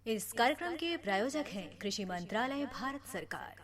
इस कार्यक्रम के प्रायोजक हैं कृषि मंत्रालय, भारत सरकार।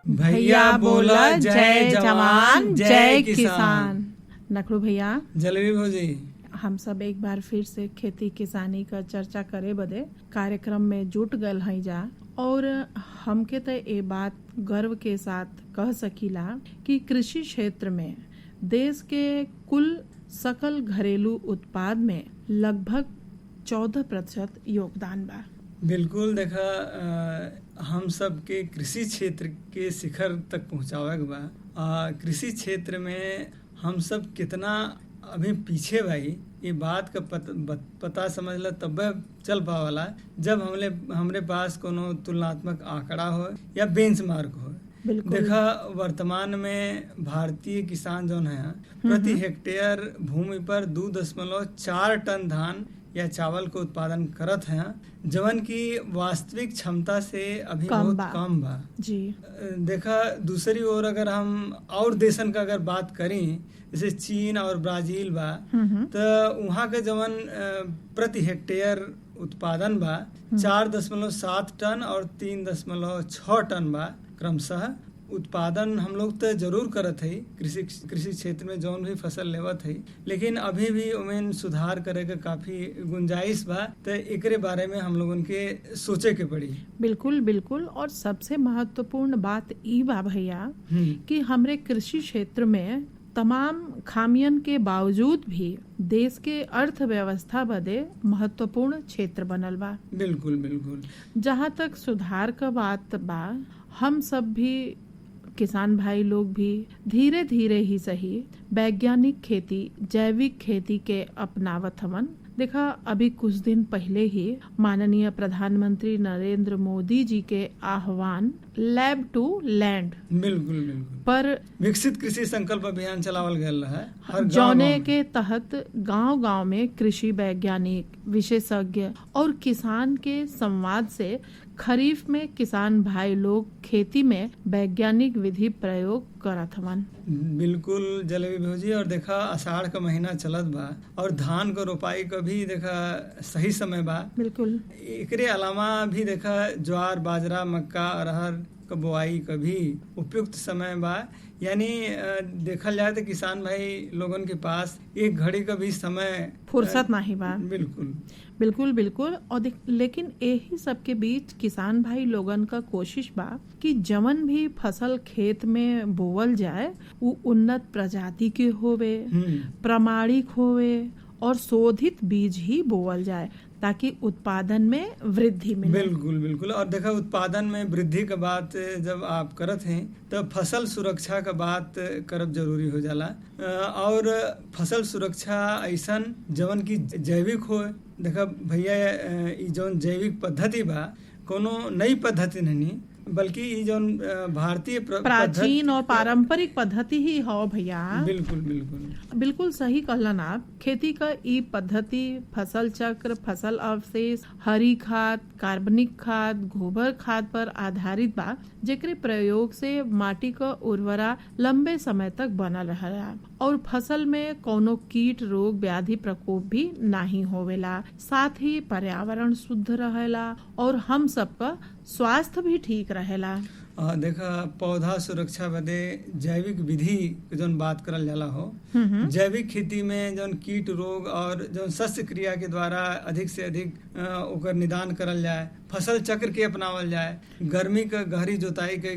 भैया बोला जय जवान जय किसान। नखड़ू भैया, जलेबी भौजी, हम सब एक बार फिर से खेती किसानी का चर्चा करे बदे कार्यक्रम में जुट गल हई जा। और हमके तो ये बात गर्व के साथ कह सकीला कि कृषि क्षेत्र में देश के कुल सकल घरेलू उत्पाद में लगभग 14% योगदान बा। बिल्कुल। देखा, हम सब के कृषि क्षेत्र के शिखर तक पहुँचावे के बा। कृषि क्षेत्र में हम सब कितना अभी पीछे भाई, ये बात का पता समझला तब चल पावाला जब हमरे पास कोनो तुलनात्मक आंकड़ा हो या बेंचमार्क हो। देखा, वर्तमान में भारतीय किसान जो है प्रति हेक्टेयर भूमि पर 2.4 टन धान या चावल को उत्पादन करत हैं, जवन की वास्तविक क्षमता से अभी बहुत कम बा जी। देखा, दूसरी ओर अगर हम और देशन का अगर बात करें, जैसे चीन और ब्राजील बा, तो वहाँ के जवन प्रति हेक्टेयर उत्पादन बा 4.7 टन और 3.6 टन बा क्रमशः। उत्पादन हम लोग तो जरूर करत है कृषि क्षेत्र में जौन भी फसल लेवत है, लेकिन अभी भी उमें सुधार करे के काफी गुंजाइश बा। तो एकरे बारे में हम लोगन के सोचे के पड़ी। बिल्कुल बिल्कुल। और सबसे महत्वपूर्ण बात ई बा भैया कि हमरे कृषि क्षेत्र में तमाम खामियन के बावजूद भी देश के अर्थव्यवस्था बदे महत्वपूर्ण क्षेत्र बनल बा। बिल्कुल बिल्कुल। जहाँ तक सुधार का बात बा, हम सब भी किसान भाई लोग भी धीरे धीरे ही सही वैज्ञानिक खेती, जैविक खेती के अपनावत हवन। देखा, अभी कुछ दिन पहले ही माननीय प्रधानमंत्री नरेंद्र मोदी जी के आह्वान लैब टू लैंड बिल्कुल पर विकसित कृषि संकल्प अभियान चलावल गया है, जौने के तहत गांव-गांव में कृषि वैज्ञानिक, विशेषज्ञ और किसान के संवाद से खरीफ में किसान भाई लोग खेती में वैज्ञानिक विधि प्रयोग करत हवन। बिल्कुल जलेबी भौजी। और देखा, आषाढ़ का महीना चलत बा और धान का रोपाई का भी देखा सही समय बा। बिल्कुल। एकरे अलावा भी देखा ज्वार, बाजरा, मक्का, अरहर का बुआई का भी उपयुक्त समय बा। यानी देखल जाए तो किसान भाई लोगन के पास एक घड़ी का भी समय फुर्सत नहीं बा। बिल्कुल बिल्कुल बिल्कुल। और लेकिन यही सब के बीच किसान भाई लोगन का कोशिश बा कि जवन भी फसल खेत में बोवल जाए वो उन्नत प्रजाति के होवे, प्रामाणिक होवे और शोधित बीज ही बोवल जाए ताकि उत्पादन में वृद्धि मिले। बिल्कुल। और देखा, उत्पादन में वृद्धि का बात जब आप करत हैं तो फसल सुरक्षा का बात करब जरूरी हो जाला। और फसल सुरक्षा ऐसन जवन की जैविक हो। देखा भैया, जौन जैविक पद्धति बा कोनो नई पद्धति नहीं, बल्कि ये जो भारतीय प्राचीन और पारंपरिक पद्धति ही हो भैया। बिल्कुल सही कहलन आप। खेती का ई पद्धति फसल चक्र, फसल अवशेष, हरी खाद, कार्बनिक खाद, गोबर खाद पर आधारित बा, जेकरे प्रयोग से माटी का उर्वरा लंबे समय तक बनल रहेला और फसल में कोनो कीट, रोग, व्याधि प्रकोप भी नहीं होवेला। साथ ही पर्यावरण शुद्ध रहेला और हम सबका स्वास्थ्य भी ठीक रहेला। देखा, पौधा सुरक्षा बदे जैविक विधि जोन बात करल जाला हो। जैविक खेती में जोन कीट रोग और जोन शस्य क्रिया के द्वारा अधिक से अधिक ओकर निदान करल जाए, फसल चक्र के अपनावल जाए, गर्मी का गहरी जोताई के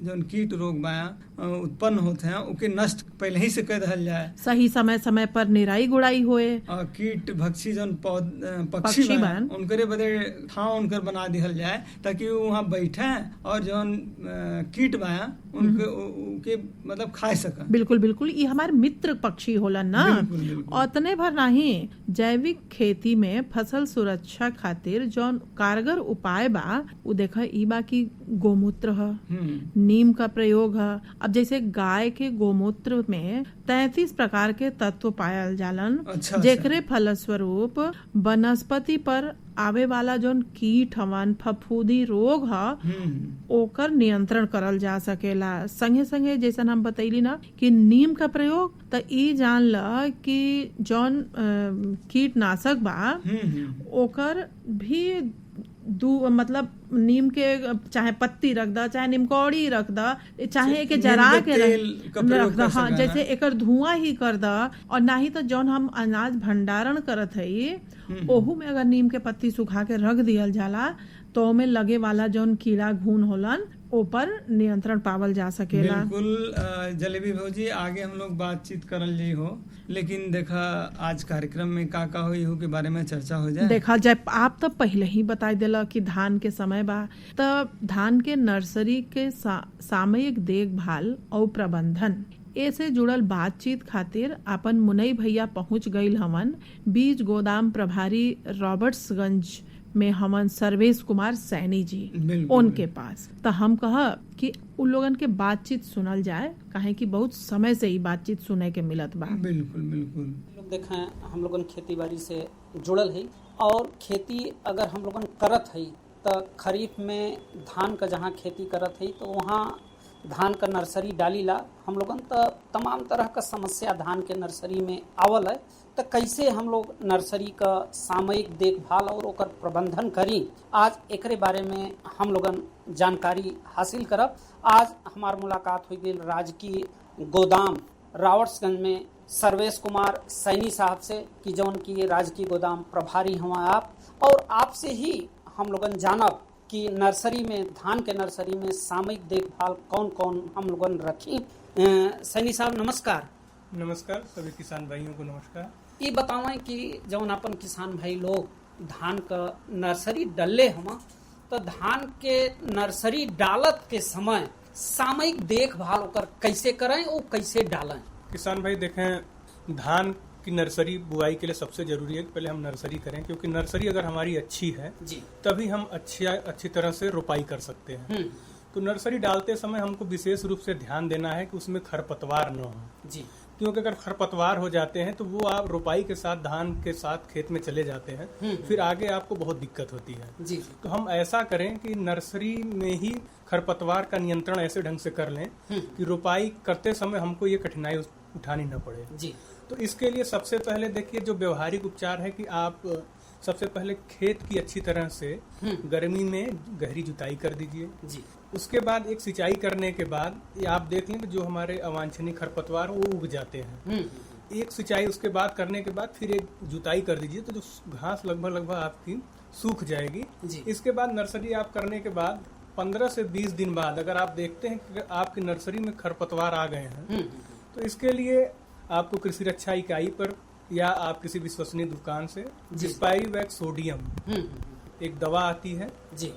जोन कीट रोग बा उत्पन्न होते हैं उके नष्ट पहले ही से कर दहल जाए, सही समय पर निराई गुड़ाई होए, कीट भक्षी जोन पक्षी बा उनकरे बदे ठाव उनकर बना दिहल जाए ताकि वो वहाँ बैठे और जोन कीट बा उनके मतलब खा सका। बिल्कुल बिल्कुल, ये हमारे मित्र पक्षी होला ना। बिल्कुल, बिल्कुल। उतने भर नहीं, जैविक खेती में फसल सुरक्षा खातिर जौन कारगर उपाय बा उ देखा ई बा की गोमूत्र ह, नीम का प्रयोग है। अब जैसे गाय के गोमूत्र में 33 प्रकार के तत्व पायल जालन, जेकरे फलस्वरूप वनस्पति पर आवे वाला जौन कीट हवन, फफूंदी रोग ह, ओकर नियंत्रण करल जा सकेला। संगे संगे जैसन हम बतैली ना कि नीम का प्रयोग, त ई जान ल कि जौन कीटनाशक बा ओकर भी मतलब नीम के चाहे पत्ती रख द, चाहे नीमकौड़ी रख द, चाहे एके जरा के रख द, हाँ, जैसे एकर धुआं ही कर द। और ना ही तो जौन हम अनाज भंडारण करत हई ओहू में अगर नीम के पत्ती सुखा के रख दियल जाला तो ओमे लगे वाला जौन कीड़ा घुन होलन ऊपर नियंत्रण पावल जा सकेला। बिल्कुल जलेबी भौजी, आगे हम लोग बातचीत करल जी हो, लेकिन देखा आज कार्यक्रम में का हुई हो के बारे में चर्चा हो जाए। देखा जब आप तो पहले ही बता दिला कि धान के समय बा, तब धान के नर्सरी के सामयिक देखभाल और प्रबंधन ऐसे जुड़ल बातचीत खातिर अपन मुनई भैया पहुंच गईल हवन बीज गोदाम प्रभारी रॉबर्ट्सगंज में हमन सर्वेश कुमार सैनी जी उनके पास। तो हम कहा कि उन लोगन के बातचीत सुनल जाए, काहे कि बहुत समय से ही बातचीत सुने के मिलत बा। बिल्कुल बिल्कुल। लोग देखें हम लोगन खेती बाड़ी से जुड़ल है और खेती अगर हम लोगन करत है तो खरीफ में धान का जहाँ खेती करत है तो वहाँ धान का नर्सरी डाली ला हम लोगन तो तमाम तरह का समस्या धान के नर्सरी में आवल है। तो कैसे हम लोग नर्सरी का सामयिक देखभाल और ओकर प्रबंधन करी, आज एकरे बारे में हम लोगन जानकारी हासिल करब। आज हमार मुलाकात हुई गई राजकीय गोदाम रावर्ट्सगंज में सर्वेश कुमार सैनी साहब से कि जौन की राजकीय गोदाम प्रभारी हुआ आप, और आपसे ही हम लोगन जानब कि नर्सरी में धान के नर्सरी में सामयिक देखभाल कौन कौन हम लोगन रखी। सैनी साहब नमस्कार। नमस्कार, सभी किसान भाइयों को नमस्कार। ये बतावें कि जौन अपन किसान भाई लोग धान का नर्सरी डलले हम, तो धान के नर्सरी डालत के समय सामयिक देखभाल ओकर कैसे करें और कैसे डालें। किसान भाई देखें, धान की नर्सरी बुआई के लिए सबसे जरूरी है कि पहले हम नर्सरी करें, क्योंकि नर्सरी अगर हमारी अच्छी है जी तभी हम अच्छी तरह से रोपाई कर सकते हैं। तो नर्सरी डालते समय हमको विशेष रूप से ध्यान देना है कि उसमें खरपतवार न हो जी, क्योंकि अगर खरपतवार हो जाते हैं तो वो आप रोपाई के साथ धान के साथ खेत में चले जाते हैं, फिर आगे आपको बहुत दिक्कत होती है जी। तो हम ऐसा करें कि नर्सरी में ही खरपतवार का नियंत्रण ऐसे ढंग से कर लें कि रोपाई करते समय हमको ये कठिनाई उठानी न पड़े जी। तो इसके लिए सबसे पहले देखिए जो व्यवहारिक उपचार है कि आप सबसे पहले खेत की अच्छी तरह से गर्मी में गहरी जुताई कर दीजिए जी। उसके बाद एक सिंचाई करने के बाद आप देख लें जो हमारे अवांछनीय खरपतवार वो उग जाते हैं। एक सिंचाई उसके बाद करने के बाद फिर एक जुताई कर दीजिए तो जो घास लगभग आपकी सूख जाएगी जी। इसके बाद नर्सरी आप करने के बाद 15 से 20 दिन बाद अगर आप देखते हैं कि आपकी नर्सरी में खरपतवार आ गए हैं तो इसके लिए आपको कृषि रक्षा इकाई पर या आप किसी विश्वसनीय दुकान से डिस्पाइरिवैक्स सोडियम एक दवा आती है जी,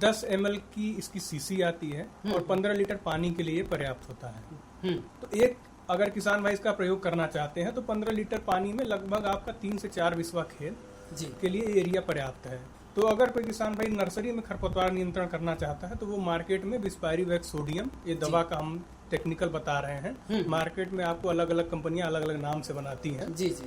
10 ml की इसकी सीसी आती है और 15 लीटर पानी के लिए पर्याप्त होता है। तो एक अगर किसान भाई इसका प्रयोग करना चाहते हैं तो 15 लीटर पानी में लगभग आपका 3 से 4 बिस्वा खेत जी के लिए एरिया पर्याप्त है। तो अगर कोई किसान भाई नर्सरी में खरपतवार नियंत्रण करना चाहता है तो वो मार्केट में डिस्पाइरिवैक्स सोडियम ये दवा का हम टेक्निकल बता रहे हैं, मार्केट में आपको अलग अलग कंपनियां अलग अलग नाम से बनाती हैं जी जी।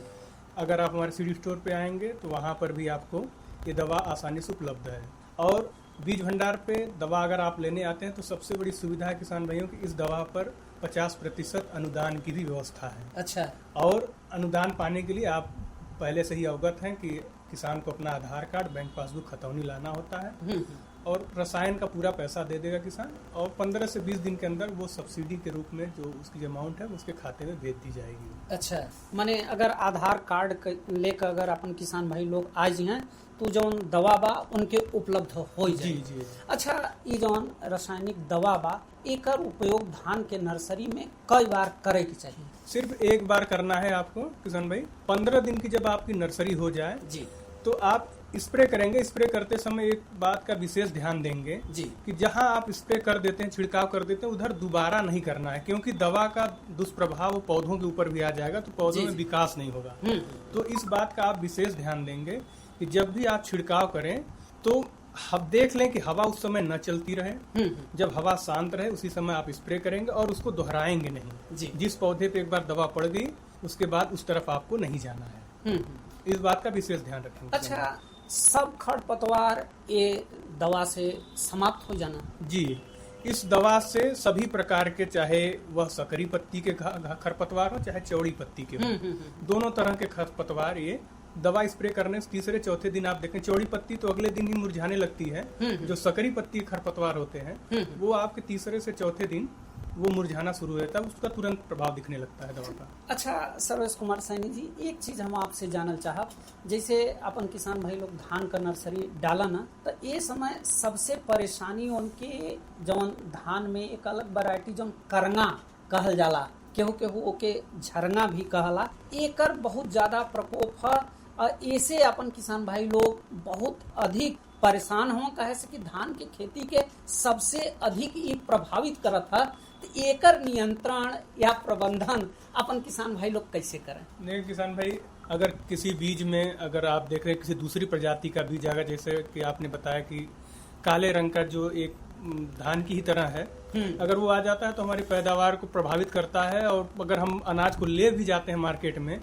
अगर आप हमारे सीडी स्टोर पे आएंगे तो वहाँ पर भी आपको ये दवा आसानी से उपलब्ध है। और बीज भंडार पे दवा अगर आप लेने आते हैं तो सबसे बड़ी सुविधा है किसान भाइयों की, इस दवा पर 50% अनुदान की भी व्यवस्था है। अच्छा। और अनुदान पाने के लिए आप पहले से ही अवगत हैं कि किसान को अपना आधार कार्ड, बैंक पासबुक, खतौनी लाना होता है और रसायन का पूरा पैसा दे देगा किसान, और 15 से 20 दिन के अंदर वो सब्सिडी के रूप में जो उसकी अमाउंट है उसके खाते में भेज दी जाएगी। अच्छा, माने अगर आधार कार्ड लेकर अगर अपन किसान भाई लोग आज हैं तो जौन दवा बा उनके उपलब्ध हो जाए जी जी। अच्छा, ये जौन रासायनिक दवा बा एकर उपयोग धान के नर्सरी में कई बार करे के चाहिए? सिर्फ एक बार करना है आपको किसान भाई। 15 दिन की जब आपकी नर्सरी हो जाए जी तो आप स्प्रे करेंगे, स्प्रे करते समय एक बात का विशेष ध्यान देंगे जी कि जहां आप स्प्रे कर देते हैं, छिड़काव कर देते हैं, उधर दोबारा नहीं करना है, क्योंकि दवा का दुष्प्रभाव पौधों के ऊपर भी आ जाएगा तो पौधों में विकास नहीं होगा। तो इस बात का आप विशेष ध्यान देंगे कि जब भी आप छिड़काव करें तो हम देख लें कि हवा उस समय न चलती रहे। जब हवा शांत रहे उसी समय आप स्प्रे करेंगे और उसको दोहराएंगे नहीं। जिस पौधे पे एक बार दवा पड़ गई उसके बाद उस तरफ आपको नहीं जाना है। इस बात का विशेष ध्यान रखेंगे। अच्छा, सब खरपतवार ये दवा से समाप्त हो जाना? जी, इस दवा से सभी प्रकार के, चाहे वह सकरी पत्ती के खरपतवार हो चाहे चौड़ी पत्ती के हो, दोनों तरह के खरपतवार ये दवा स्प्रे करने से तीसरे चौथे दिन आप देखें, चौड़ी पत्ती तो अगले दिन ही मुरझाने लगती है। जो सकरी पत्ती खरपतवार होते हैं वो आपके तीसरे से चौथे दिन वो मुरझाना शुरू होता है, उसका तुरंत प्रभाव दिखने लगता है दवा का। अच्छा सर्वेश कुमार सैनी जी, एक चीज हम आपसे जानल चाहब, जैसे अपन किसान भाई लोग धान का नर्सरी डाला ना, तो ये समय सबसे परेशानी उनके जौन धान में एक अलग वैरायटी जौन करंगा कहल जाला, केहू केहू ओके झरना भी कहला, एकर बहुत ज्यादा प्रकोप है। ऐसे अपन किसान भाई लोग बहुत अधिक परेशान हो, कहे से कि धान के खेती के सबसे अधिक ये प्रभावित करत है। तो एकर नियंत्रण या प्रबंधन अपन किसान भाई लोग कैसे करें? नहीं, किसान भाई अगर किसी बीज में अगर आप देख रहे हैं किसी दूसरी प्रजाति का बीज, अगर जैसे कि आपने बताया कि काले रंग का जो एक धान की ही तरह है, अगर वो आ जाता है तो हमारी पैदावार को प्रभावित करता है। और अगर हम अनाज को ले भी जाते हैं मार्केट में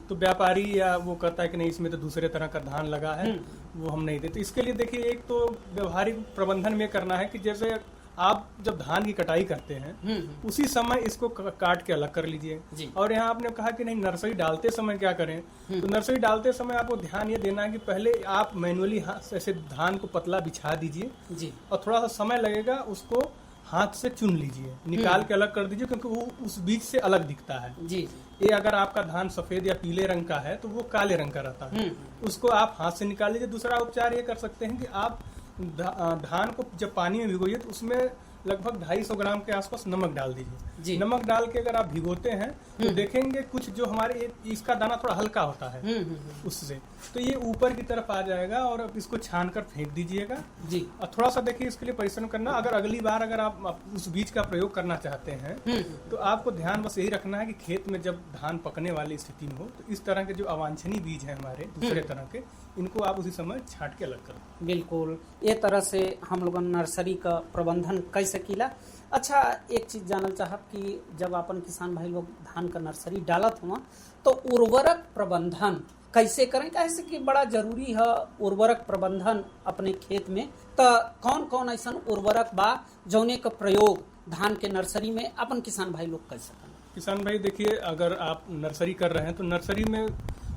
तो व्यापारी या वो कहता है कि नहीं इसमें तो दूसरे तरह का धान लगा है, वो हम नहीं देते। इसके लिए देखिए, एक तो व्यवहारिक प्रबंधन में करना है कि जैसे आप जब धान की कटाई करते हैं उसी समय इसको काट के अलग कर लीजिए। और यहाँ आपने कहा कि नहीं नर्सरी डालते समय क्या करें, तो नर्सरी डालते समय आपको ध्यान ये देना है कि पहले आप मैनुअली हाथ से धान को पतला बिछा दीजिए और थोड़ा सा समय लगेगा, उसको हाथ से चुन लीजिए, निकाल के अलग कर दीजिए, क्योंकि वो उस बीज से अलग दिखता है। ये अगर आपका धान सफेद या पीले रंग का है तो वो काले रंग का रहता है, उसको आप हाथ से निकाल लीजिए। दूसरा उपचार ये कर सकते हैं कि आप धान को जब पानी में भिगोइए तो उसमें लगभग 250 ग्राम के आसपास नमक डाल दीजिए। नमक डाल के अगर आप भिगोते हैं तो देखेंगे कुछ जो हमारे इसका दाना थोड़ा हल्का होता है उससे, तो ये ऊपर की तरफ आ जाएगा और इसको छान कर फेंक दीजिएगा। और थोड़ा सा देखिए इसके लिए परिश्रम करना। अगर अगली बार अगर आप उस बीज का प्रयोग करना चाहते हैं तो आपको ध्यान बस यही रखना है कि खेत में जब धान पकने वाली स्थिति में हो तो इस तरह के जो अवांछनीय बीज है हमारे दूसरे तरह के, इनको आप उसी समय छांट के अलग करें। बिल्कुल, ये तरह से हम लोग नर्सरी का प्रबंधन कर सकीला। अच्छा, एक चीज जानल चाहब कि जब अपन किसान भाई लोग धान का नर्सरी डालत हुआ तो उर्वरक प्रबंधन कैसे करें? कैसे कि बड़ा जरूरी है उर्वरक प्रबंधन अपने खेत में। तो कौन कौन ऐसा उर्वरक बा जौने का प्रयोग धान के नर्सरी में अपन किसान भाई लोग कर सकते? किसान भाई देखिए, अगर आप नर्सरी कर रहे हैं तो नर्सरी में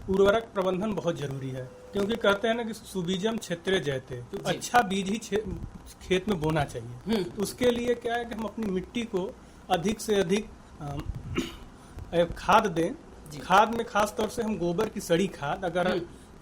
उर्वरक प्रबंधन बहुत जरूरी है, क्योंकि कहते हैं ना कि सुबीजम क्षेत्रे जयते, तो अच्छा बीज ही खेत में बोना चाहिए। तो उसके लिए क्या है कि हम अपनी मिट्टी को अधिक से अधिक खाद दें। खाद में खास तौर से हम गोबर की सड़ी खाद अगर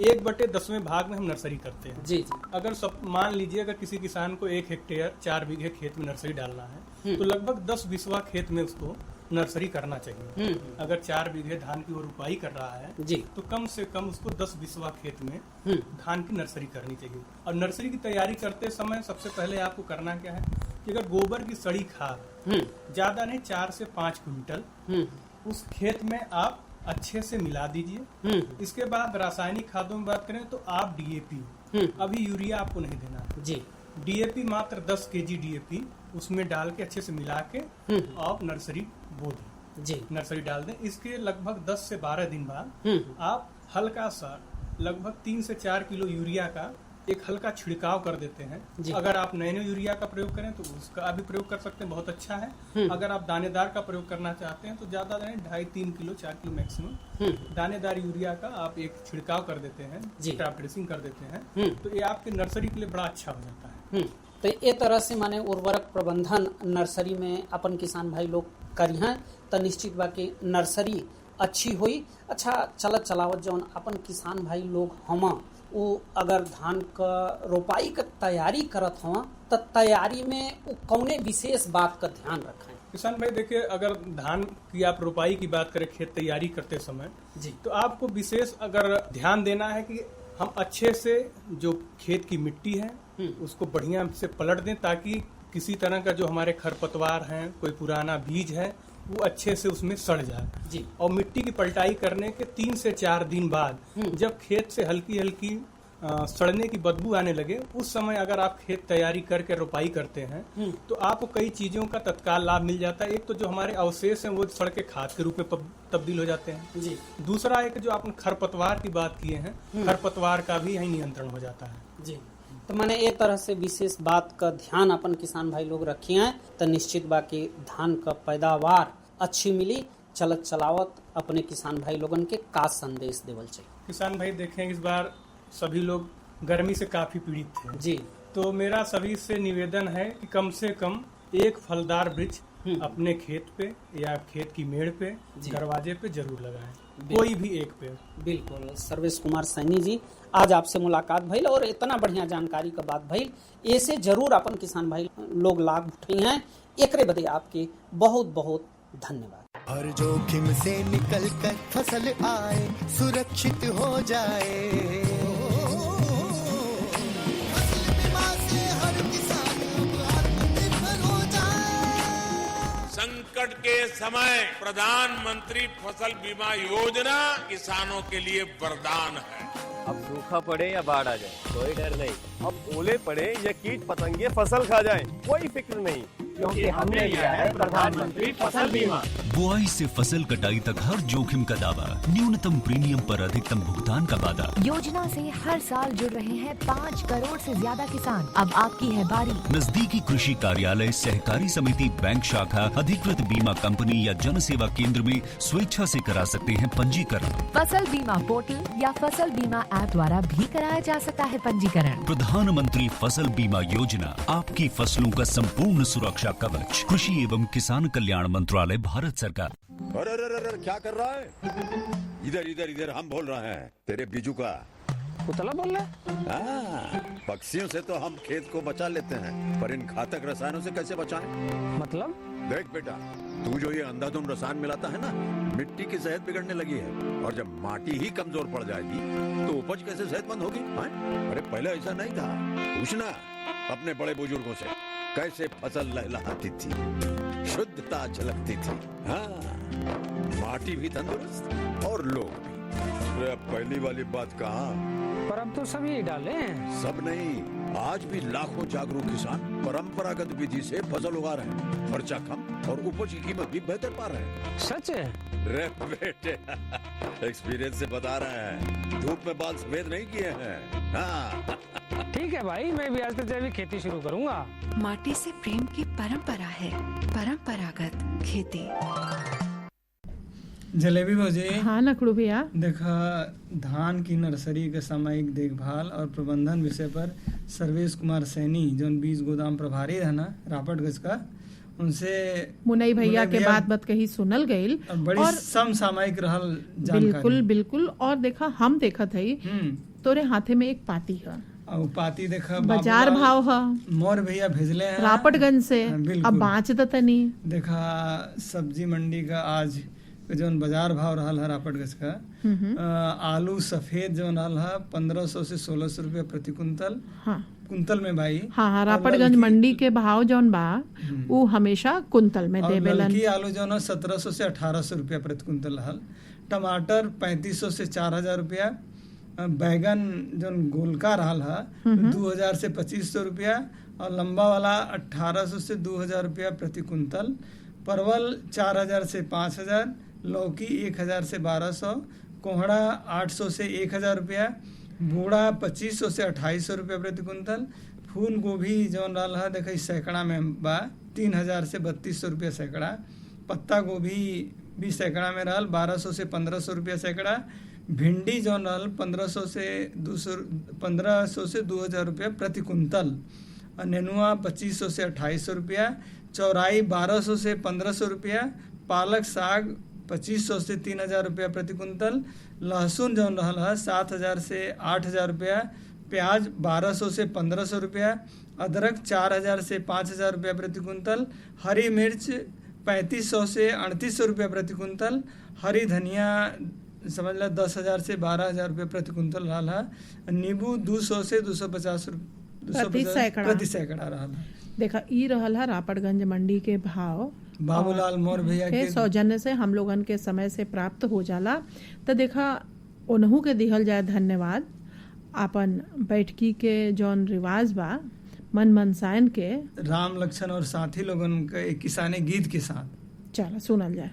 1/10वें भाग में हम नर्सरी करते हैं। अगर सब मान लीजिए अगर किसी किसान को 1 हेक्टेयर 4 बीघे खेत में नर्सरी डालना है तो लगभग 10 बीसवा खेत में उसको नर्सरी करना चाहिए। अगर 4 बीघे धान की वो रुपाई कर रहा है तो कम से कम उसको 10 बीसवा खेत में धान की नर्सरी करनी चाहिए। और नर्सरी की तैयारी करते समय सबसे पहले आपको करना क्या है कि अगर गोबर की सड़ी खाद ज्यादा नहीं 4 से 5 क्विंटल उस खेत में आप अच्छे से मिला दीजिए। इसके बाद रासायनिक खादों में बात करें तो आप डीएपी, अभी यूरिया आपको नहीं देना है, डीएपी मात्र 10 kg डीएपी उसमें डाल के अच्छे से मिला के आप नर्सरी बो दें, नर्सरी डाल दें। इसके लगभग 10 से 12 दिन बाद आप हल्का सा लगभग 3 से 4 किलो यूरिया का एक हल्का छिड़काव कर देते हैं। अगर आप नैनो यूरिया का प्रयोग करें तो उसका भी प्रयोग कर सकते हैं, बहुत अच्छा है। अगर आप दानेदार का प्रयोग करना चाहते हैं तो ज्यादा नहीं 2.5-3 किलो 4 किलो मैक्सिमम दानेदार यूरिया का आप एक छिड़काव कर देते हैं, ट्रैप ड्रेसिंग कर देते हैं, तो ये आपके नर्सरी के लिए बड़ा अच्छा हो जाता है। तो ये तरह से माने उर्वरक प्रबंधन नर्सरी में अपन किसान भाई लोग करी हैं तो निश्चित बा कि नर्सरी अच्छी हुई। अच्छा, चलत चलावत जौन अपन किसान भाई लोग हम वो अगर धान का रोपाई का तैयारी करत हुआ तो तैयारी में वो कौने विशेष बात का ध्यान रखें? किसान भाई देखिए, अगर धान की आप रोपाई की बात करें खेत तैयारी करते समय तो आपको विशेष अगर ध्यान देना है कि हम अच्छे से जो खेत की मिट्टी है उसको बढ़िया से पलट दें, ताकि किसी तरह का जो हमारे खरपतवार हैं, कोई पुराना बीज है, वो अच्छे से उसमें सड़ जाए जी। और मिट्टी की पलटाई करने के 3 से 4 दिन बाद जब खेत से हल्की हल्की सड़ने की बदबू आने लगे, उस समय अगर आप खेत तैयारी करके रोपाई करते हैं तो आपको कई चीजों का तत्काल लाभ मिल जाता है। एक तो जो हमारे अवशेष हैं वो सड़ के खाद के रूप में तब्दील हो जाते हैं जी। दूसरा एक जो आपने खरपतवार की बात किए हैं, खरपतवार का भी यही नियंत्रण हो जाता है जी। तो मैंने एक तरह से विशेष बात का ध्यान अपन किसान भाई लोग रखिए हैं तो निश्चित बा कि धान का पैदावार अच्छी मिली। चलत चलावत अपने किसान भाई लोगन के का संदेश देवल चाहिए? किसान भाई देखें, इस बार सभी लोग गर्मी से काफी पीड़ित थे जी। तो मेरा सभी से निवेदन है कि कम से कम एक फलदार वृक्ष अपने खेत पे या खेत की मेड़ पे, दरवाजे पे जरूर लगाएं, कोई भी एक पेड़। बिल्कुल। सर्वेश कुमार सैनी जी, आज आपसे मुलाकात भइल और इतना बढ़िया जानकारी का बात भइल, ऐसे जरूर अपन किसान भाई लोग लाभ उठाई हैं। एकरे बदे आपके बहुत बहुत धन्यवाद। हर जोखिम से निकल कर फसल आए, सुरक्षित हो जाए, फसल बीमा से हर किसान अब आत्मनिर्भर हो जाए। संकट के समय प्रधानमंत्री फसल बीमा योजना किसानों के लिए वरदान है। अब सूखा पड़े या बाढ़ आ जाए कोई डर नहीं, अब ओले पड़े या कीट पतंगे फसल खा जाए कोई फिक्र नहीं, क्योंकि हमने लिया है प्रधानमंत्री फसल बीमा। बुआई से फसल कटाई तक हर जोखिम का दावा, न्यूनतम प्रीमियम पर अधिकतम भुगतान का वादा। योजना से हर साल जुड़ रहे हैं 5 करोड़ से ज्यादा किसान। अब आपकी है बारी। नजदीकी कृषि कार्यालय, सहकारी समिति, बैंक शाखा, अधिकृत बीमा कंपनी या जन सेवा केंद्र में स्वेच्छा से करा सकते हैं पंजीकरण। फसल बीमा पोर्टल या फसल बीमा ऐप द्वारा भी कराया जा सकता है पंजीकरण। प्रधानमंत्री फसल बीमा योजना, आपकी फसलों का संपूर्ण सुरक्षा कवच। कृषि एवं किसान कल्याण मंत्रालय, भारत सरकार। अरे अरे अरे क्या कर रहा है? इधर इधर इधर हम बोल रहे हैं तेरे बीजू का। पुतला बोल रहा है? पक्षियों से तो हम खेत को बचा लेते हैं, पर इन घातक रसायनों से कैसे बचाएं? मतलब? देख बेटा, तू जो ये अंधाधुंध रसायन मिलाता है ना, मिट्टी की सेहत बिगड़ने लगी है और जब माटी ही कमजोर पड़ जाएगी तो उपज कैसे सेहतमंद होगी? अरे पहले ऐसा नहीं था, पूछना अपने बड़े बुजुर्गों से, कैसे फसल लहलहाती थी, शुद्धता झलकती थी। हाँ, माटी भी तंदुरुस्त और लोग भी। अरे पहली वाली बात कहाँ, पर अब तो सभी डाले हैं। सब नहीं, आज भी लाखों जागरूक किसान परंपरागत विधि से फसल उगा रहे हैं, खर्चा कम और उपज की कीमत भी बेहतर पा रहे हैं। सच है? रे बेटे एक्सपीरियंस से बता रहे हैं, धूप में बाल सफेद नहीं किए हैं। हाँ। ठीक है भाई, मैं भी आज से जैविक खेती शुरू करूंगा। माटी से प्रेम की परंपरा है, परंपरागत खेती। जलेबी भौजी। हाँ नखड़ू भैया। देखा, धान की नर्सरी के सामयिक देखभाल और प्रबंधन विषय पर सर्वेश कुमार सैनी जो बीज गोदाम प्रभारी है ना रापटगंज का, उनसे मुनई भैया के बात कही सुनल गई बड़ी समसामयिक रहल जानकारी। बिल्कुल बिल्कुल। और देखा, हम देखा थी तोरे हाथे में एक पाती है, और पाती देखा बाजार भाव है, मोर भैया भेजले हैं रापटगंज से। अब बाँच तनी देखा, सब्जी मंडी का आज जो बाजार भाव रहा है रापटगंज का, आलू सफेद जो रहा है 1500 से 1600 रुपया प्रति कुंतल। हाँ। कुंतल में भाई। हाँ, रापटगंज मंडी के भाव जौन बा वो हमेशा कुंतल में देवेलन। ललकी आलू जो है 1700 से 1800 रुपया प्रति कुंतल रहल। टमाटर 3500 से 4000 रुपया। बैगन जो गोलका रहल है 2000 से 2500 रुपया और लंबा वाला 1800 से 2000 रुपया प्रति कुंतल। परवल 4000 से 5000, लौकी 1000 से 1200, कोहड़ा 800 से 1000 रुपया, बूढ़ा 2500 से 2800 रुपया प्रति कुंतल। फूल गोभी जौन रहा है देखा सैकड़ा में बा 3000 से 3200 रुपया सैकड़ा। पत्ता गोभी भी सैकड़ा में रहल 1200 से 1500 रुपया सैकड़ा। भिंडी जौन रहल 1500 से 2000 रुपया प्रति कुंतल। नेनुआ 2500 से 2800 रुपया। चौराई 1200 से 1500 रुपया। पालक साग 2500 से 3000 रुपया प्रति कुंतल। लहसुन जौन रहल है 7000 से 8000 रुपया। प्याज 1200 से 1500 रुपया। अदरक 4000 से 5000 रुपया प्रति कुंतल। हरी मिर्च 3500 से 3800 रुपया प्रति कुंतल। हरी धनिया समझ ला 10,000 से 12,000 रुपये प्रति कुंतल रहा है। नींबू 200 से 250 प्रति सैकड़ा रहा। देखा ई रहल है रापड़गंज मंडी के भाव बाबूलाल मोर भैया के सौजन्य से हम लोगन के समय से प्राप्त हो जाला। तो देखा उन्हू के दिहल जाए धन्यवाद। अपन बैठकी के जौन रिवाज बा मन मनसायन के राम लक्ष्मण और साथी लोगन के एक किसानी गीत के साथ चला सुनल जाए।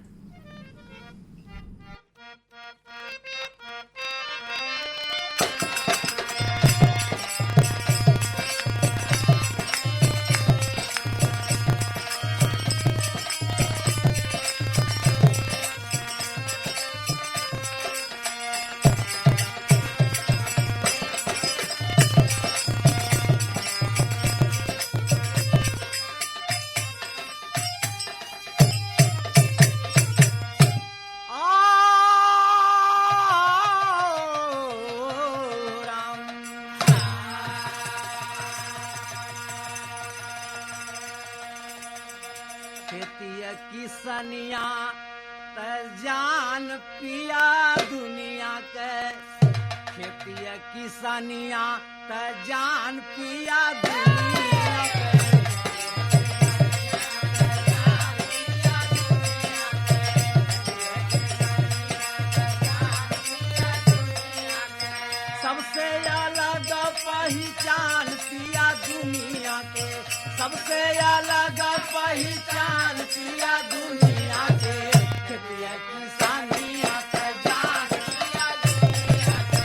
किसनिया त जान पिया दुनिया के, खेती किसनिया त जान पिया दुनिया के। सबसे अलग पहचान पिया दुनिया के, सबसे अलग पहचान पिया दुनिया के। खेती किसानिया के जान पिया दुनिया के।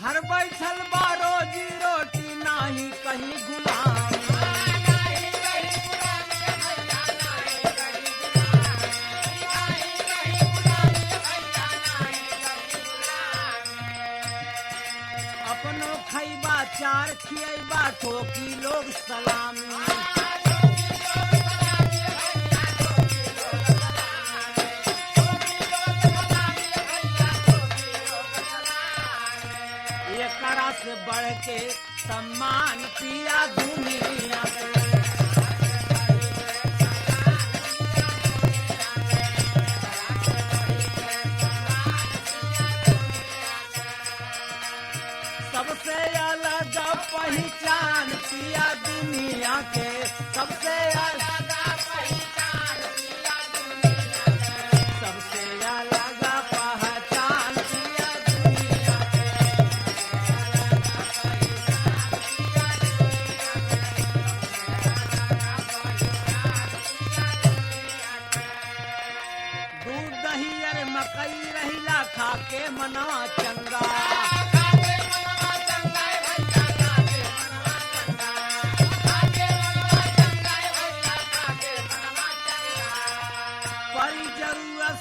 घर बैठल बा रोजी रोटी नाही कहीं गुलाम, खैबा चार खियबा ठोकी लोग सलामी। एकरा से बढ़ के सम्मान पिया दुनिया के। सबसे अलग पहचान पिया दुनिया के, सबसे अलग पहचान पिया दुनिया के। सबसे अलग पहचान पिया दुनिया के। दूध दही अरे मकई रहिला खा के मनवा चंगा।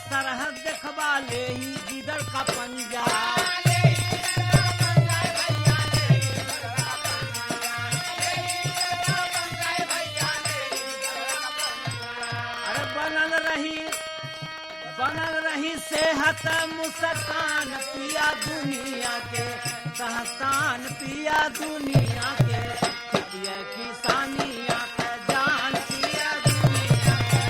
सरहद देखबा ले ही जिधर का पंजा। अरे बनल रही सेहत मुस्कान पिया दुनिया के, सहतान पिया दुनिया के। खेती किसानिया के जान पिया दुनिया के।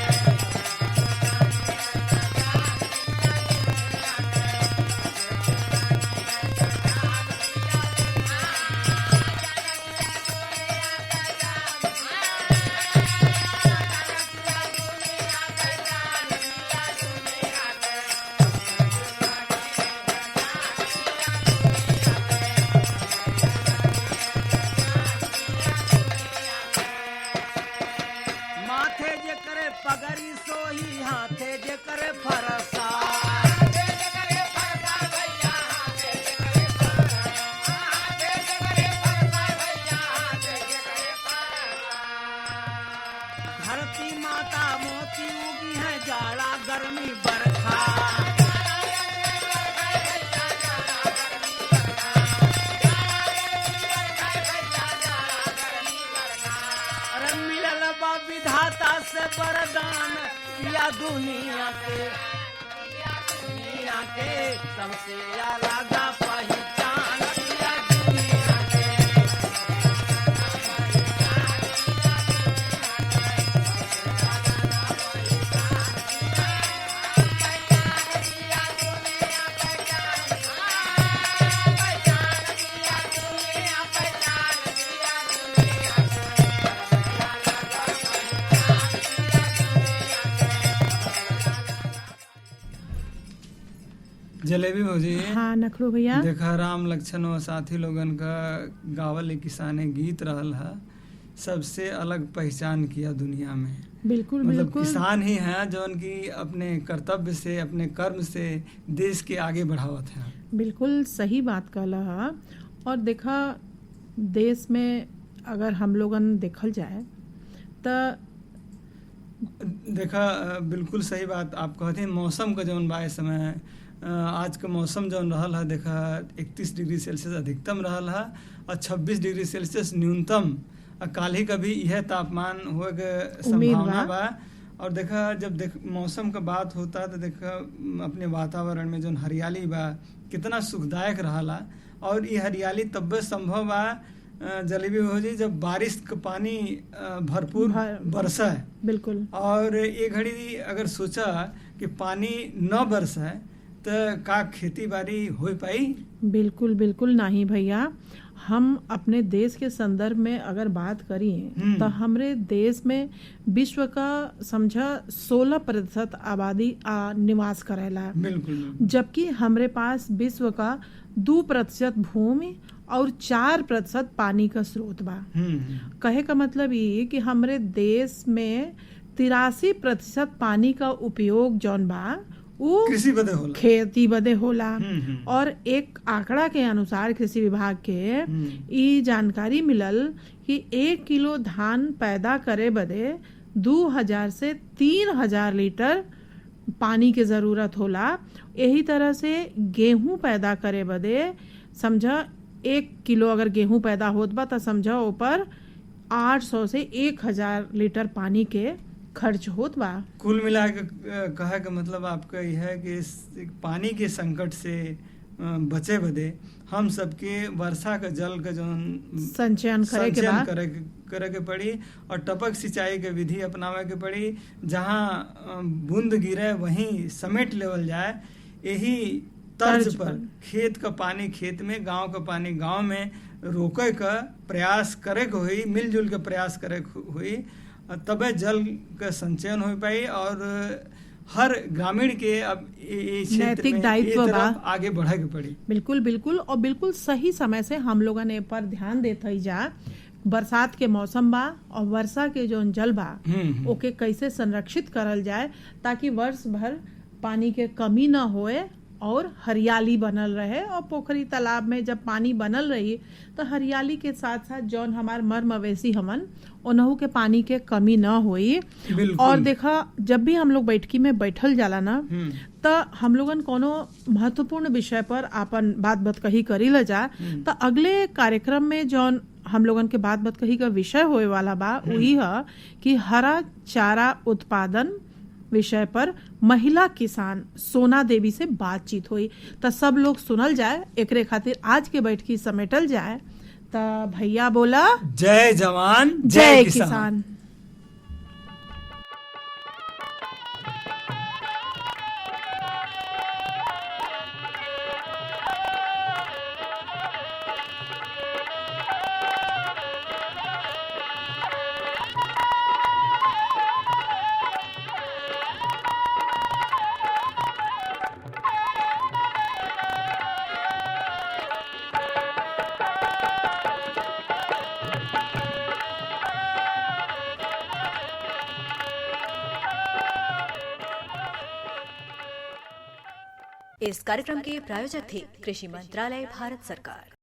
माथे जे करे पगड़ी सोही हाथे जे करे फरसा। धरती माता मोती उगी है जाड़ा गर्मी बरखा। अरे मिलल बा विधाता से वरदान पिया दुनिया के, दुनिया के। सबसे अलग पहचान पिया दुनिया के। जलेबी भौजी। हाँ नखड़ू भैया। देखा राम लक्ष्मण और साथी लोगन का गावल किसाने गीत रहल है, सबसे अलग पहचान किया दुनिया में। बिल्कुल मतलब बिल्कुल। किसान ही हैं जो उनकी अपने कर्तव्य से अपने कर्म से देश के आगे बढ़ावत हैं। बिल्कुल सही बात कहला। और देखा देश में अगर हम लोगन देखल जाए तो देखा बिल्कुल सही बात आप कहते हैं। मौसम का जौन बा इस समय आज का मौसम जौन रहल है, देखा 31 डिग्री सेल्सियस अधिकतम रहल है और 26 डिग्री सेल्सियस न्यूनतम। काल्हि का भी यह तापमान हुए के संभावना बा। और देखा जब मौसम का बात होता है तो देखा अपने वातावरण में जौन हरियाली बा कितना सुखदायक रहला। और ये हरियाली तब संभव बा जलेबी भौजी जब बारिश का पानी भरपूर बरसा है। बिल्कुल। और ये घड़ी अगर सोचा कि पानी न बरसा है तो का खेती बाड़ी हो पाई? बिल्कुल बिल्कुल नहीं भैया। हम अपने देश के संदर्भ में अगर बात करिए तो हमारे देश में विश्व का समझा 16% आबादी निवास करेला। बिल्कुल। जबकि हमारे पास विश्व का 2% भूमि और 4% पानी का स्रोत बा। कहे का मतलब ये कि हमारे देश में 83% पानी का उपयोग जौन बा वो कृषि बदे होला, खेती बदे होला। और एक आंकड़ा के अनुसार कृषि विभाग के ये जानकारी मिलल कि 1 किलो धान पैदा करे बदे 2000 से 3000 लीटर पानी के जरूरत होला। यही तरह से गेहूं पैदा करे बदे समझा 1 किलो अगर गेहूं पैदा होत बा तो समझा ऊपर 800 से 1000 लीटर पानी के खर्च होत बा। कुल मिला के कहे का मतलब आपका यह है कि पानी के संकट से बचे बदे हम सबके वर्षा का जल का जो संचयन करे के पड़ी और टपक सिंचाई के विधि अपनावे के पड़ी। जहाँ बूंद गिरे वहीं समेट लेवल जाए। यही तर्ज पर खेत का पानी खेत में, गांव का पानी गांव में रोके का प्रयास करे को हुई, मिलजुल के प्रयास करे हुई, तबे जल का संचयन हो पाई। और हर ग्रामीण के अब नैतिक दायित्व आगे बढ़े के पड़ी। बिल्कुल बिल्कुल। और बिल्कुल सही समय से हम लोगों ने पर ध्यान देते ही जा। बरसात के मौसम बा और वर्षा के जो जल बा ओके कैसे संरक्षित करल जाए ताकि वर्ष भर पानी के कमी न होए और हरियाली बनल रहे। और पोखरी तालाब में जब पानी बनल रही तो हरियाली के साथ साथ जौन हमार मर मवेशी हमन उन्हों के पानी के कमी न होई। और देखा जब भी हम लोग बैठकी में बैठल जाला ना तो हम लोगन कोनो महत्वपूर्ण विषय पर आपन बात कही करी ल जा तो अगले कार्यक्रम में जौन हम लोगन के बात कही का विषय होए वाला बा वही है कि हरा चारा उत्पादन विषय पर महिला किसान सोना देवी से बातचीत हुई। तो सब लोग सुनल जाए, एकरे खातिर आज के बैठकी समेटल जाए। तो भैया बोला जय जवान जय किसान। इस कार्यक्रम के प्रायोजक थे कृषि मंत्रालय भारत सरकार।